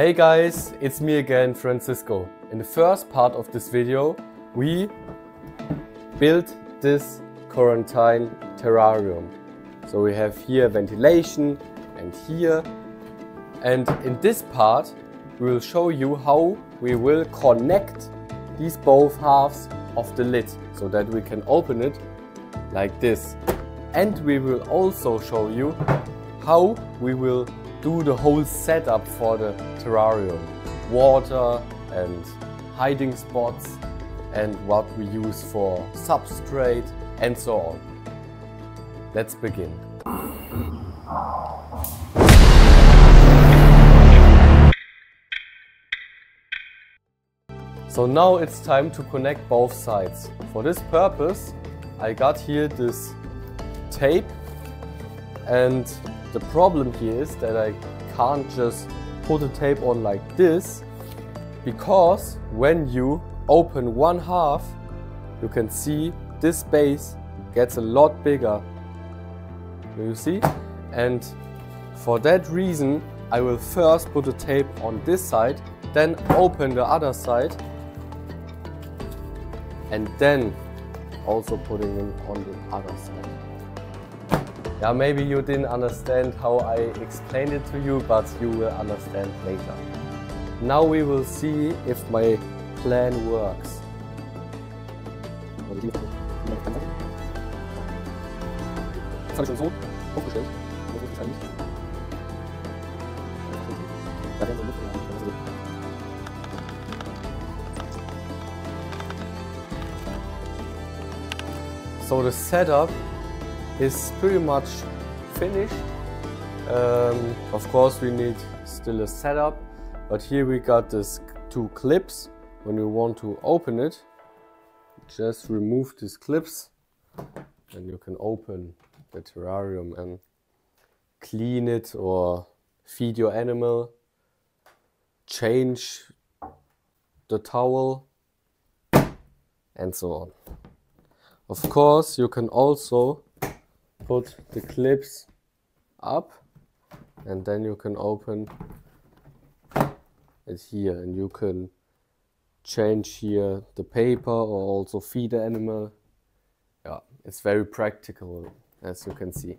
Hey guys, it's me again, Francisco. In the first part of this video, we built this quarantine terrarium. So we have here ventilation and here. And in this part, we will show you how we will connect these both halves of the lid so that we can open it like this. And we will also show you how we will do the whole setup for the terrarium. Water and hiding spots and what we use for substrate and so on. Let's begin. So now it's time to connect both sides. For this purpose, I got here this tape, and the problem here is that I can't just put the tape on like this, because when you open one half, you can see this space gets a lot bigger. Do you see? And for that reason, I will first put the tape on this side, then open the other side, and then also putting it on the other side. Yeah, maybe you didn't understand how I explained it to you, but you will understand later. Now we will see if my plan works. So the setup is pretty much finished. Of course we need still a setup, but here we got this two clips. When you want to open it, just remove these clips and you can open the terrarium and clean it or feed your animal, change the towel and so on. Of course you can also put the clips up and then you can open it here, and you can change here the paper or also feed the animal. Yeah, it's very practical, as you can see.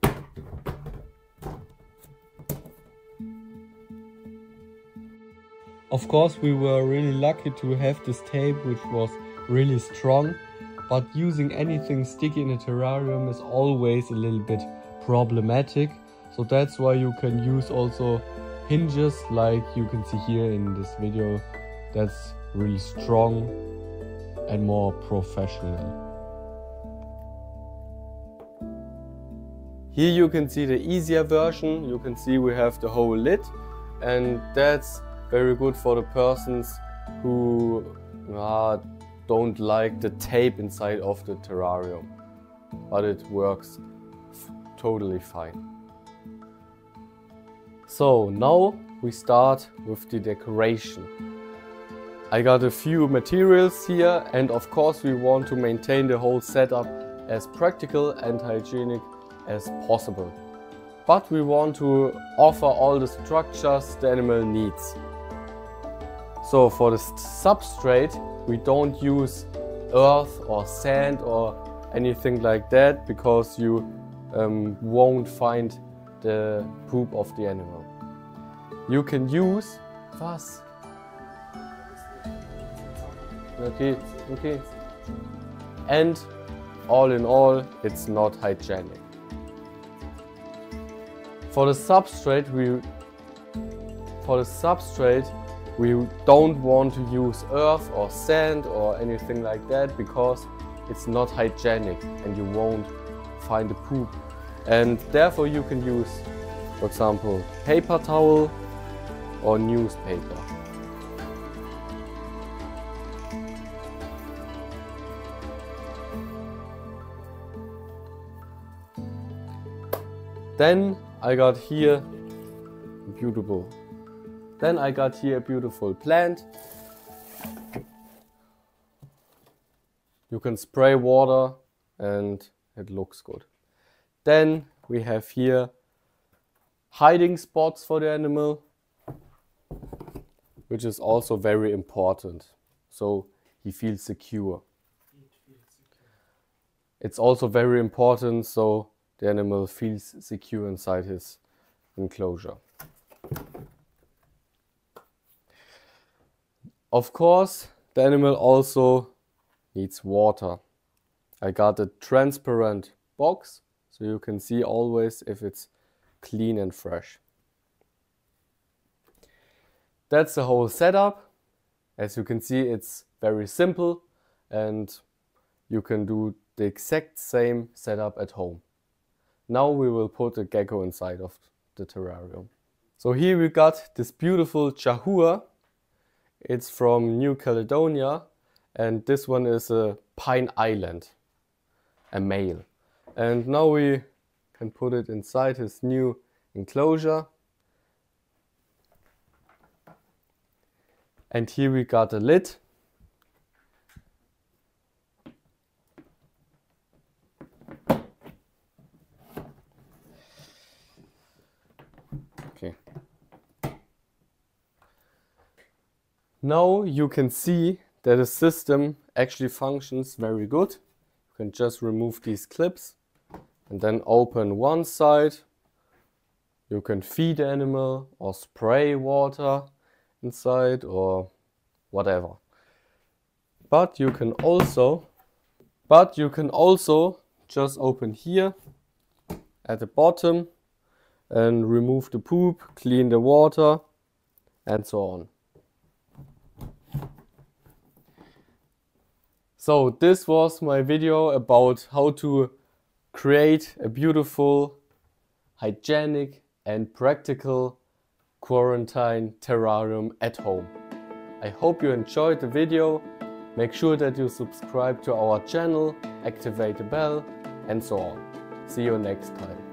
Of course we were really lucky to have this tape, which was really strong. But using anything sticky in a terrarium is always a little bit problematic. So that's why you can use also hinges, like you can see here in this video. That's really strong and more professional. Here you can see the easier version. You can see we have the whole lid, and that's very good for the persons who don't like the tape inside of the terrarium, but it works totally fine. So now we start with the decoration. I got a few materials here, and of course we want to maintain the whole setup as practical and hygienic as possible. But we want to offer all the structures the animal needs. So for the substrate, we don't use earth or sand or anything like that, because you won't find the poop of the animal. You can use was? Okay. And all in all, it's not hygienic. For the substrate, we don't want to use earth or sand or anything like that, because it's not hygienic and you won't find the poop. And therefore you can use, for example, paper towel or newspaper. Then I got here a beautiful plant. You can spray water and it looks good. Then we have here hiding spots for the animal. which is also very important, so he feels secure. It's also very important so the animal feels secure inside his enclosure. Of course, the animal also needs water. I got a transparent box so you can see always if it's clean and fresh. That's the whole setup. As you can see, it's very simple and you can do the exact same setup at home. Now we will put a gecko inside of the terrarium. So here we got this beautiful chahua. It's from New Caledonia and this one is a Pine Island, a male. And now we can put it inside his new enclosure. And here we got a lid. Okay. Now you can see that the system actually functions very good. You can just remove these clips and then open one side. You can feed the animal or spray water inside or whatever. But you can also just open here at the bottom and remove the poop, clean the water and so on. So this was my video about how to create a beautiful, hygienic and practical quarantine terrarium at home. I hope you enjoyed the video. Make sure that you subscribe to our channel, activate the bell and so on. See you next time.